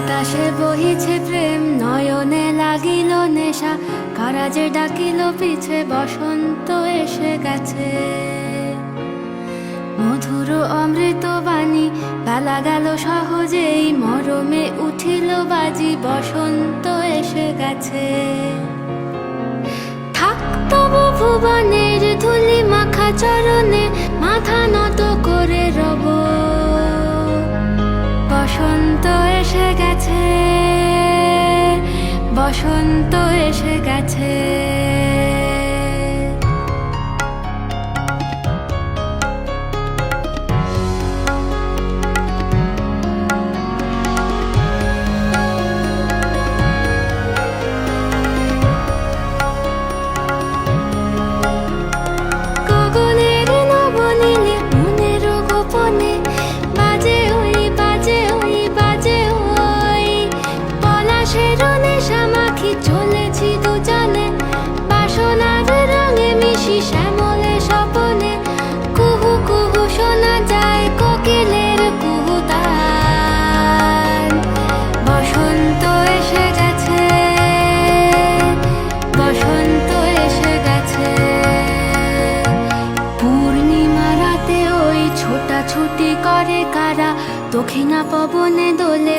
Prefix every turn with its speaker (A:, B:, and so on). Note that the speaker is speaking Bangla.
A: বাতাসে বহিছে প্রেম, নয়নে লাগিল নেশা, কারাজে ডাকিল পিছে, বসন্ত এসে গেছে। মধুর অমৃত বাণী, বেলা গেল সহজেই, মরমে উঠিল বাজি, বসন্ত এসে গেছে। থাক তবু ভুবনের ধুলি মাখা চরণে, মাথা নত করে রব। বসন্ত এসে গেছে, বসন্ত এসে গেছে। গগনের নবনীলে, মনের গোপনে, বাজে ওই বাজে ওই বাজে ওই। পলাশের নেশা মাখি চলেছি দুজনে, বাসনার রঙে মিশি শ্যামলে স্বপনে। কুহু কুহু শোনা যায় কোকিলের কুহুতান। বসন্ত এসে গেছে, বসন্ত এসে গেছে। পূর্ণিমা রাতে ওই ছোটাছুটি করে কারা, দক্ষিণা পবনে দোলে